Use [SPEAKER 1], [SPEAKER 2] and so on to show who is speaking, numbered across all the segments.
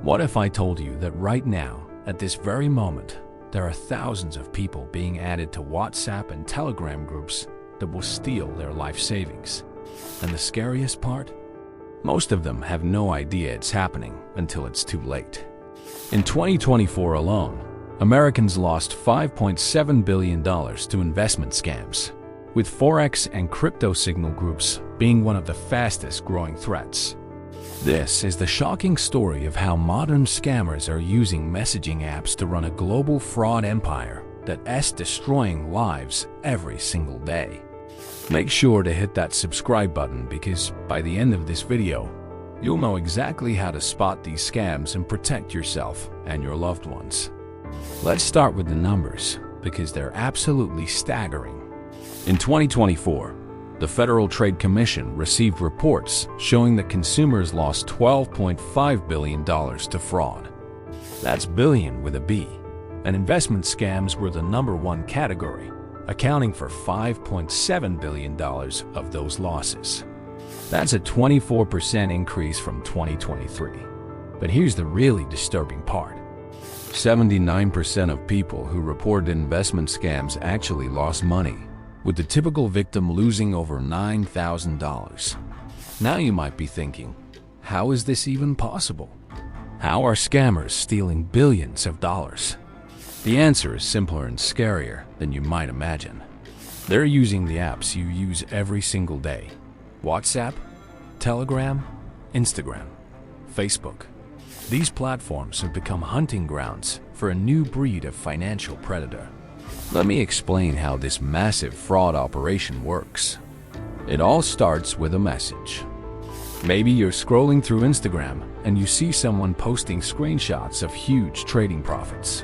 [SPEAKER 1] What if I told you that right now, at this very moment, there are thousands of people being added to WhatsApp and Telegram groups that will steal their life savings? And the scariest part? Most of them have no idea it's happening until it's too late. In 2024 alone, Americans lost $5.7 billion to investment scams, with Forex and crypto signal groups being one of the fastest growing threats. This is the shocking story of how modern scammers are using messaging apps to run a global fraud empire that's destroying lives every single day. Make sure to hit that subscribe button because by the end of this video, you'll know exactly how to spot these scams and protect yourself and your loved ones. Let's start with the numbers because they're absolutely staggering. In 2024, the Federal Trade Commission received reports showing that consumers lost $12.5 billion to fraud. That's billion with a B. And investment scams were the #1 category, accounting for $5.7 billion of those losses. That's a 24% increase from 2023. But here's the really disturbing part. 79% of people who reported investment scams actually lost money, with the typical victim losing over $9,000. Now you might be thinking, how is this even possible? How are scammers stealing billions of dollars? The answer is simpler and scarier than you might imagine. They're using the apps you use every single day: WhatsApp, Telegram, Instagram, Facebook. These platforms have become hunting grounds for a new breed of financial predator. Let me explain how this massive fraud operation works. It all starts with a message. Maybe you're scrolling through Instagram and you see someone posting screenshots of huge trading profits.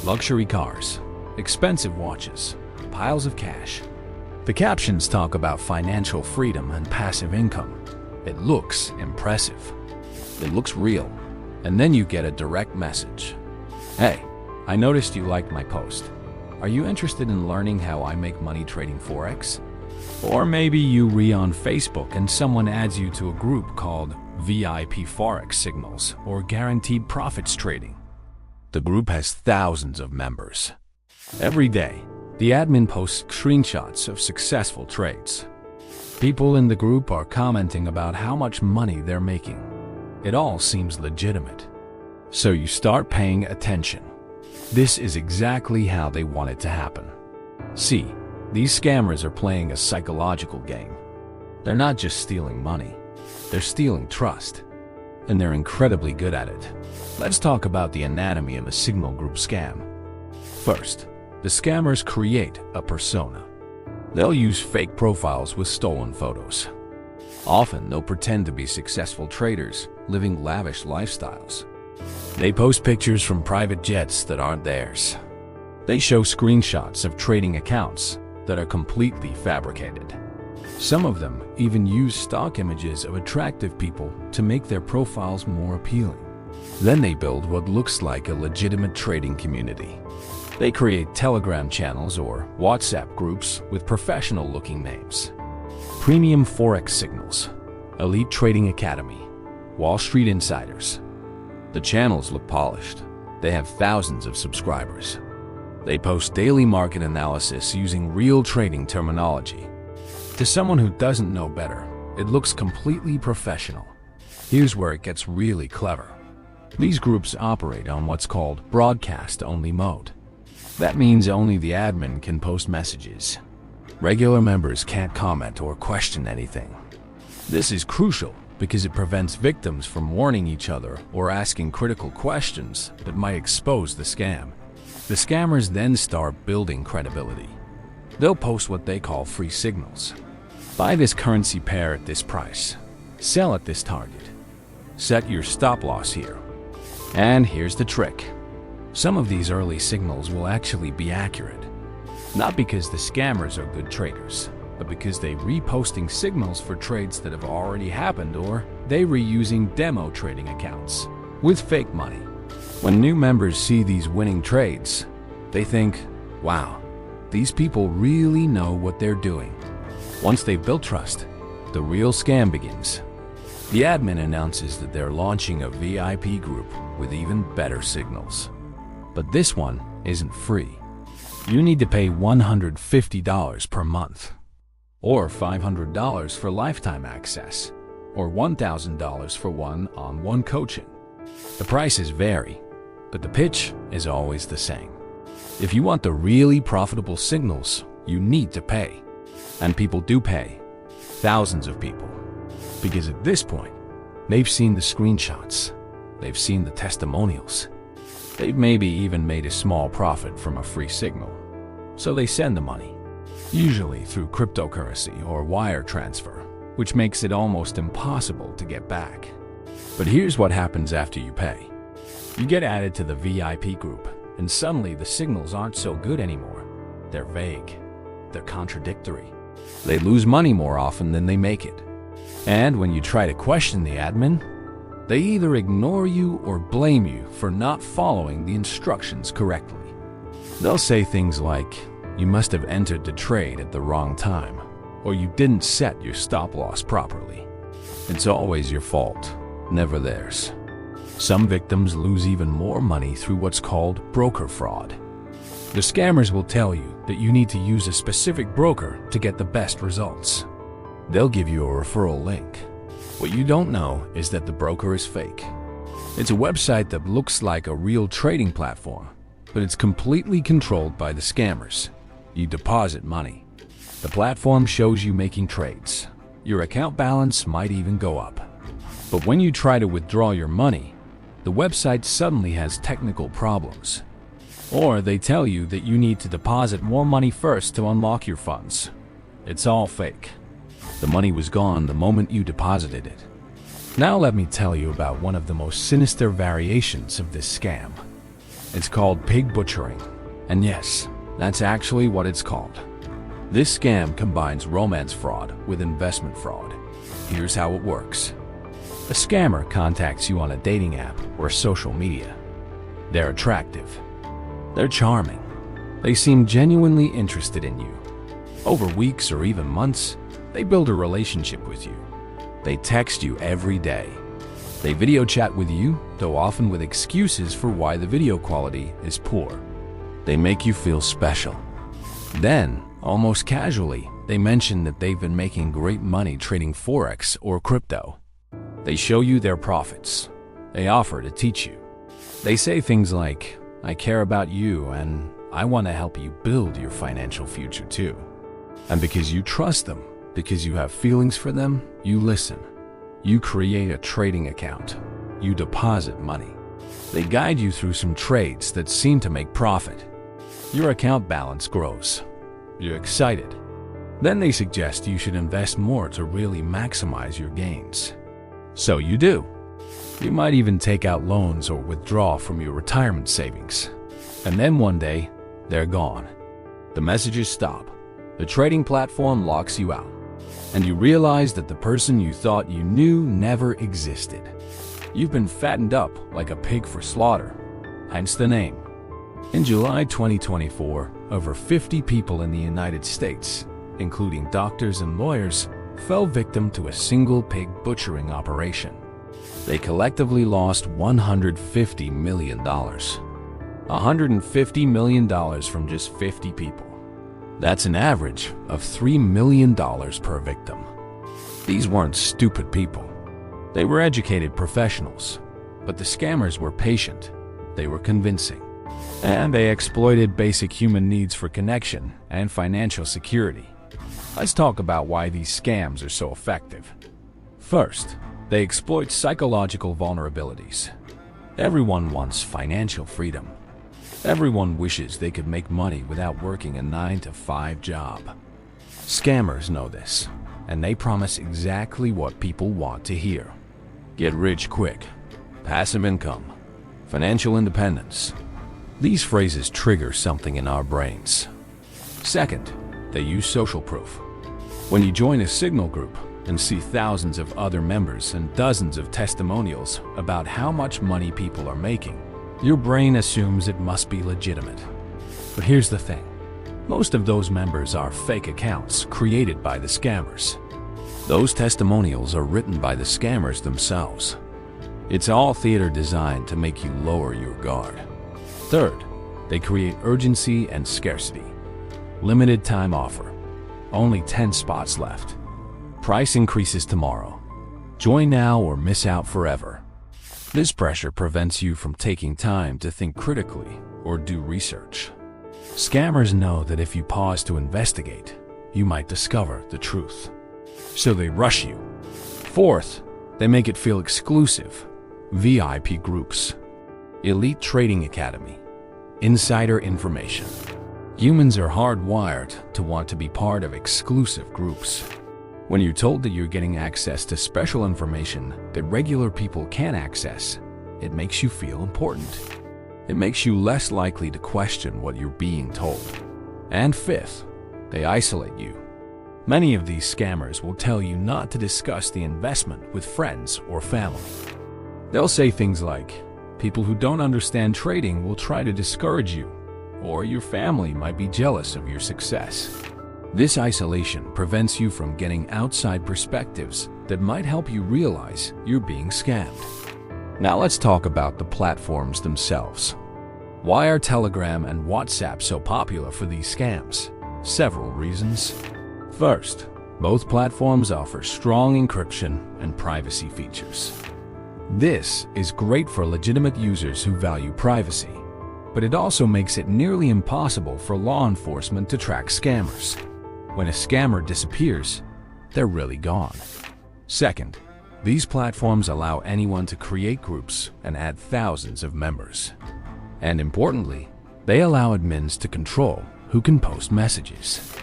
[SPEAKER 1] Luxury cars, expensive watches, piles of cash. The captions talk about financial freedom and passive income. It looks impressive. It looks real. And then you get a direct message. Hey, I noticed you liked my post. Are you interested in learning how I make money trading Forex? Or maybe you read on Facebook and someone adds you to a group called VIP Forex Signals or Guaranteed Profits Trading. The group has thousands of members. Every day, the admin posts screenshots of successful trades. People in the group are commenting about how much money they're making. It all seems legitimate. So you start paying attention. This is exactly how they want it to happen. See, these scammers are playing a psychological game. They're not just stealing money, they're stealing trust. And they're incredibly good at it. Let's talk about the anatomy of a signal group scam. First, the scammers create a persona. They'll use fake profiles with stolen photos. Often, they'll pretend to be successful traders living lavish lifestyles. They post pictures from private jets that aren't theirs. They show screenshots of trading accounts that are completely fabricated. Some of them even use stock images of attractive people to make their profiles more appealing. Then they build what looks like a legitimate trading community. They create Telegram channels or WhatsApp groups with professional-looking names. Premium Forex Signals, Elite Trading Academy, Wall Street Insiders. The channels look polished. They have thousands of subscribers. They post daily market analysis using real trading terminology. To someone who doesn't know better, it looks completely professional. Here's where it gets really clever. These groups operate on what's called broadcast-only mode. That means only the admin can post messages. Regular members can't comment or question anything. This is crucial because it prevents victims from warning each other or asking critical questions that might expose the scam. The scammers then start building credibility. They'll post what they call free signals. Buy this currency pair at this price. Sell at this target. Set your stop loss here. And here's the trick. Some of these early signals will actually be accurate. Not because the scammers are good traders, but because they're reposting signals for trades that have already happened, or they're reusing demo trading accounts with fake money. When new members see these winning trades, they think, wow, these people really know what they're doing. Once they've built trust, the real scam begins. The admin announces that they're launching a VIP group with even better signals. But this one isn't free. You need to pay $150 per month, or $500 for lifetime access, or $1,000 for one-on-one coaching. The prices vary, but the pitch is always the same. If you want the really profitable signals, you need to pay. And people do pay. Thousands of people. Because at this point, they've seen the screenshots. They've seen the testimonials. They've maybe even made a small profit from a free signal. So they send the money, usually through cryptocurrency or wire transfer, which makes it almost impossible to get back. But here's what happens after you pay. You get added to the VIP group, and suddenly the signals aren't so good anymore. They're vague. They're contradictory. They lose money more often than they make it. And when you try to question the admin, they either ignore you or blame you for not following the instructions correctly. They'll say things like, you must have entered the trade at the wrong time, or you didn't set your stop loss properly. It's always your fault, never theirs. Some victims lose even more money through what's called broker fraud. The scammers will tell you that you need to use a specific broker to get the best results. They'll give you a referral link. What you don't know is that the broker is fake. It's a website that looks like a real trading platform, but it's completely controlled by the scammers. You deposit money. The platform shows you making trades. Your account balance might even go up. But when you try to withdraw your money, the website suddenly has technical problems. Or they tell you that you need to deposit more money first to unlock your funds. It's all fake. The money was gone the moment you deposited it. Now let me tell you about one of the most sinister variations of this scam. It's called pig butchering. And yes, that's actually what it's called. This scam combines romance fraud with investment fraud. Here's how it works. A scammer contacts you on a dating app or social media. They're attractive. They're charming. They seem genuinely interested in you. Over weeks or even months, they build a relationship with you. They text you every day. They video chat with you, though often with excuses for why the video quality is poor. They make you feel special. Then, almost casually, they mention that they've been making great money trading Forex or crypto. They show you their profits. They offer to teach you. They say things like, I care about you and I want to help you build your financial future too. And because you trust them, because you have feelings for them, you listen. You create a trading account. You deposit money. They guide you through some trades that seem to make profit. Your account balance grows. You're excited. Then they suggest you should invest more to really maximize your gains. So you do. You might even take out loans or withdraw from your retirement savings. And then one day, they're gone. The messages stop. The trading platform locks you out. And you realize that the person you thought you knew never existed. You've been fattened up like a pig for slaughter, hence the name. In July 2024, over 50 people in the United States, including doctors and lawyers, fell victim to a single pig butchering operation. They collectively lost $150 million. $150 million from just 50 people. That's an average of $3 million per victim. These weren't stupid people. They were educated professionals. But the scammers were patient. They were convincing. And they exploited basic human needs for connection and financial security. Let's talk about why these scams are so effective. First, they exploit psychological vulnerabilities. Everyone wants financial freedom. Everyone wishes they could make money without working a 9-to-5 job. Scammers know this, and they promise exactly what people want to hear. Get rich quick, passive income, financial independence. These phrases trigger something in our brains. Second, they use social proof. When you join a signal group and see thousands of other members and dozens of testimonials about how much money people are making, your brain assumes it must be legitimate. But here's the thing. Most of those members are fake accounts created by the scammers. Those testimonials are written by the scammers themselves. It's all theater designed to make you lower your guard. Third, they create urgency and scarcity. Limited time offer. Only 10 spots left. Price increases tomorrow. Join now or miss out forever. This pressure prevents you from taking time to think critically or do research. Scammers know that if you pause to investigate, you might discover the truth. So they rush you. Fourth, they make it feel exclusive. VIP groups. Elite Trading Academy. Insider information. Humans are hardwired to want to be part of exclusive groups. When you're told that you're getting access to special information that regular people can't access, it makes you feel important. It makes you less likely to question what you're being told. And fifth, they isolate you. Many of these scammers will tell you not to discuss the investment with friends or family. They'll say things like, people who don't understand trading will try to discourage you, or your family might be jealous of your success. This isolation prevents you from getting outside perspectives that might help you realize you're being scammed. Now let's talk about the platforms themselves. Why are Telegram and WhatsApp so popular for these scams? Several reasons. First, both platforms offer strong encryption and privacy features. This is great for legitimate users who value privacy, but it also makes it nearly impossible for law enforcement to track scammers. When a scammer disappears, they're really gone. Second, these platforms allow anyone to create groups and add thousands of members. And importantly, they allow admins to control who can post messages.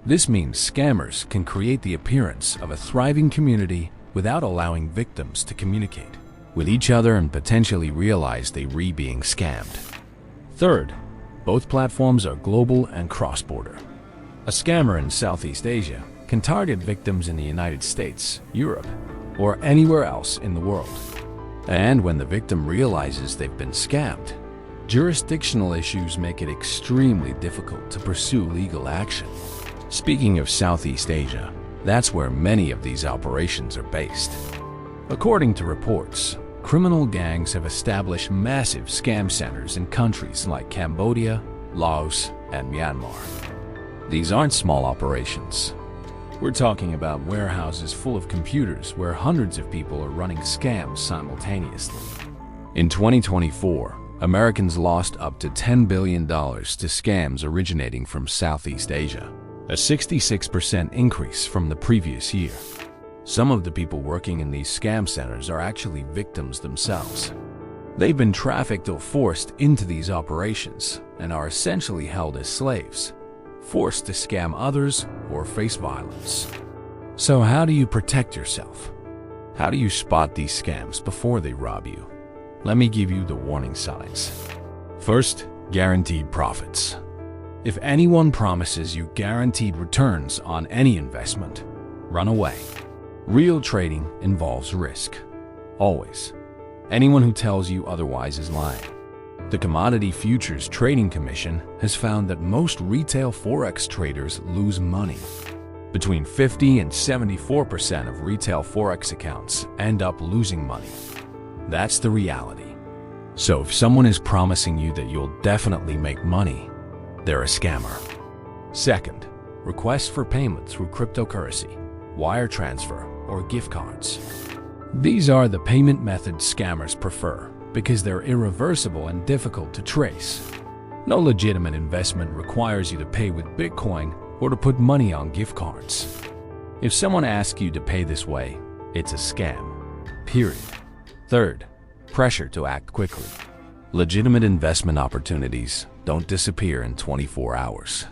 [SPEAKER 1] This means scammers can create the appearance of a thriving community without allowing victims to communicate with each other and potentially realize they're being scammed. Third, both platforms are global and cross-border. A scammer in Southeast Asia can target victims in the United States, Europe, or anywhere else in the world. And when the victim realizes they've been scammed, jurisdictional issues make it extremely difficult to pursue legal action. Speaking of Southeast Asia, that's where many of these operations are based. According to reports, criminal gangs have established massive scam centers in countries like Cambodia, Laos, and Myanmar. These aren't small operations. We're talking about warehouses full of computers where hundreds of people are running scams simultaneously. In 2024, Americans lost up to $10 billion to scams originating from Southeast Asia, a 66% increase from the previous year. Some of the people working in these scam centers are actually victims themselves. They've been trafficked or forced into these operations and are essentially held as slaves, forced to scam others or face violence. So how do you protect yourself? How do you spot these scams before they rob you? Let me give you the warning signs. First, guaranteed profits. If anyone promises you guaranteed returns on any investment, run away. Real trading involves risk. Always. Anyone who tells you otherwise is lying. The Commodity Futures Trading Commission has found that most retail Forex traders lose money. Between 50 and 74% of retail Forex accounts end up losing money. That's the reality. So if someone is promising you that you'll definitely make money, they're a scammer. Second, requests for payment through cryptocurrency, wire transfer, or gift cards. These are the payment methods scammers prefer because they're irreversible and difficult to trace. No legitimate investment requires you to pay with Bitcoin or to put money on gift cards. If someone asks you to pay this way, it's a scam. Period. Third, pressure to act quickly. Legitimate investment opportunities don't disappear in 24 hours.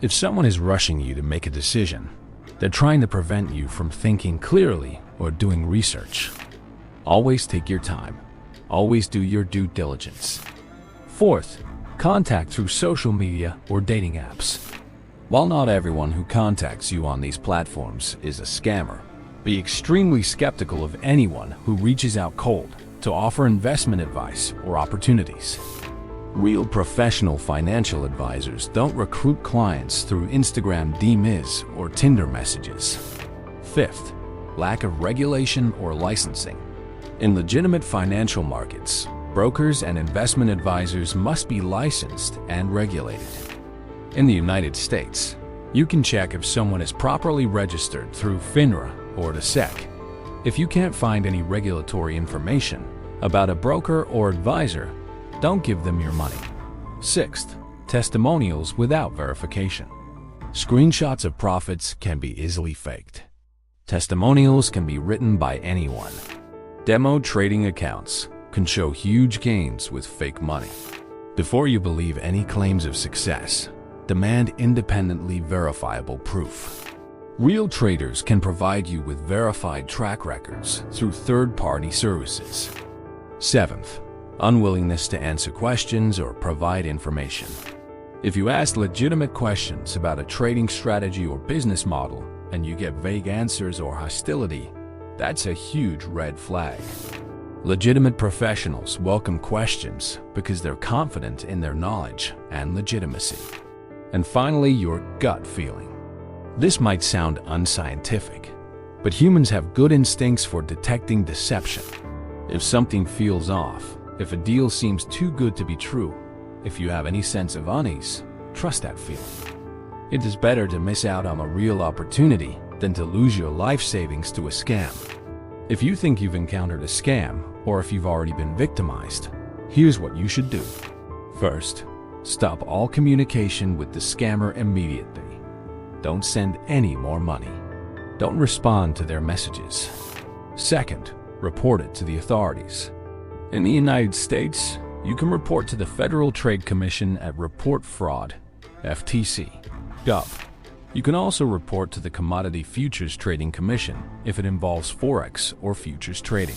[SPEAKER 1] If someone is rushing you to make a decision, they're trying to prevent you from thinking clearly or doing research. Always take your time. Always do your due diligence. Fourth, contact through social media or dating apps. While not everyone who contacts you on these platforms is a scammer, be extremely skeptical of anyone who reaches out cold to offer investment advice or opportunities. Real professional financial advisors don't recruit clients through Instagram DMs or Tinder messages. Fifth, lack of regulation or licensing. In legitimate financial markets, brokers and investment advisors must be licensed and regulated. In the United States, you can check if someone is properly registered through FINRA or the SEC. If you can't find any regulatory information about a broker or advisor, don't give them your money. Sixth, testimonials without verification. Screenshots of profits can be easily faked. Testimonials can be written by anyone. Demo trading accounts can show huge gains with fake money. Before you believe any claims of success, demand independently verifiable proof. Real traders can provide you with verified track records through third-party services. Seventh, unwillingness to answer questions or provide information. If you ask legitimate questions about a trading strategy or business model and you get vague answers or hostility, that's a huge red flag. Legitimate professionals welcome questions because they're confident in their knowledge and legitimacy. And finally, your gut feeling. This might sound unscientific, but humans have good instincts for detecting deception. If something feels off, if a deal seems too good to be true, if you have any sense of unease, trust that feeling. It is better to miss out on a real opportunity than to lose your life savings to a scam. If you think you've encountered a scam, or if you've already been victimized, here's what you should do. First, stop all communication with the scammer immediately. Don't send any more money. Don't respond to their messages. Second, report it to the authorities. In the United States, you can report to the Federal Trade Commission at Report Fraud, FTC.gov. You can also report to the Commodity Futures Trading Commission if it involves Forex or futures trading.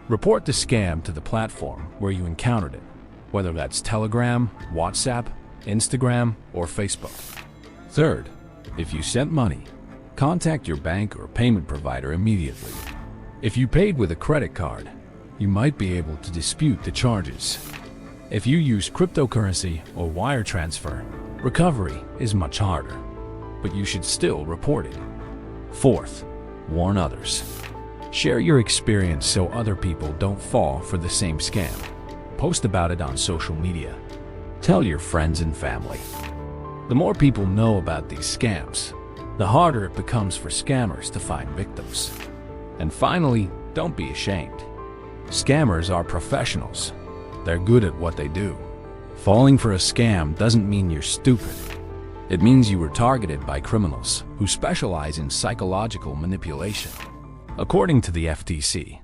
[SPEAKER 1] Report the scam to the platform where you encountered it, whether that's Telegram, WhatsApp, Instagram, or Facebook. Third, if you sent money, contact your bank or payment provider immediately. If you paid with a credit card, you might be able to dispute the charges. If you use cryptocurrency or wire transfer, recovery is much harder, but you should still report it. Fourth, warn others. Share your experience so other people don't fall for the same scam. Post about it on social media. Tell your friends and family. The more people know about these scams, the harder it becomes for scammers to find victims. And finally, don't be ashamed. Scammers are professionals. They're good at what they do. Falling for a scam doesn't mean you're stupid. It means you were targeted by criminals who specialize in psychological manipulation. According to the FTC,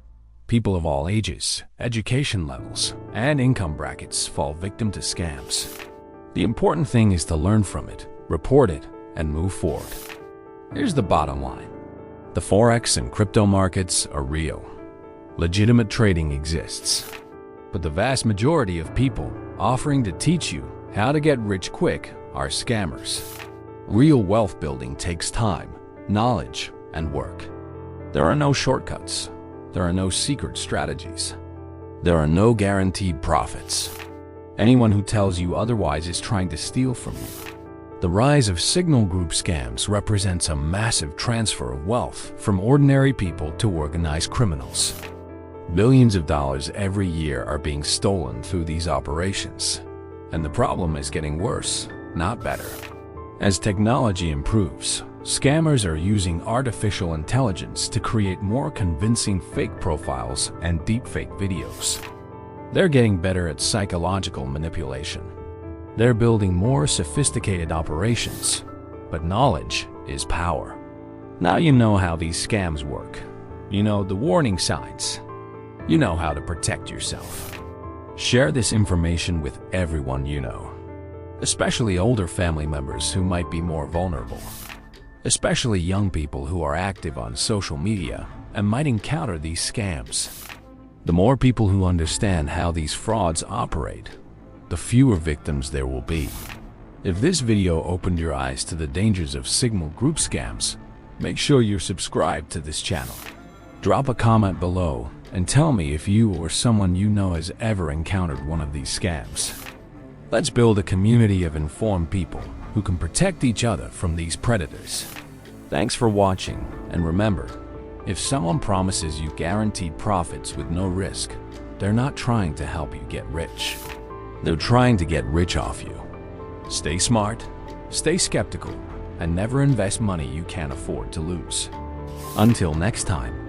[SPEAKER 1] people of all ages, education levels, and income brackets fall victim to scams. The important thing is to learn from it, report it, and move forward. Here's the bottom line. The Forex and crypto markets are real. Legitimate trading exists. But the vast majority of people offering to teach you how to get rich quick are scammers. Real wealth building takes time, knowledge, and work. There are no shortcuts. There are no secret strategies. There are no guaranteed profits. Anyone who tells you otherwise is trying to steal from you. The rise of signal group scams represents a massive transfer of wealth from ordinary people to organized criminals. Billions of dollars every year are being stolen through these operations. And the problem is getting worse, not better. As technology improves, scammers are using artificial intelligence to create more convincing fake profiles and deepfake videos. They're getting better at psychological manipulation. They're building more sophisticated operations, but knowledge is power. Now you know how these scams work. You know the warning signs. You know how to protect yourself. Share this information with everyone you know, especially older family members who might be more vulnerable, especially young people who are active on social media and might encounter these scams. The more people who understand how these frauds operate, the fewer victims there will be. If this video opened your eyes to the dangers of signal group scams, make sure you're subscribed to this channel. Drop a comment below and tell me if you or someone you know has ever encountered one of these scams. Let's build a community of informed people who can protect each other from these predators. Thanks for watching, and remember, if someone promises you guaranteed profits with no risk, they're not trying to help you get rich. They're trying to get rich off you. Stay smart, stay skeptical, and never invest money you can't afford to lose. Until next time.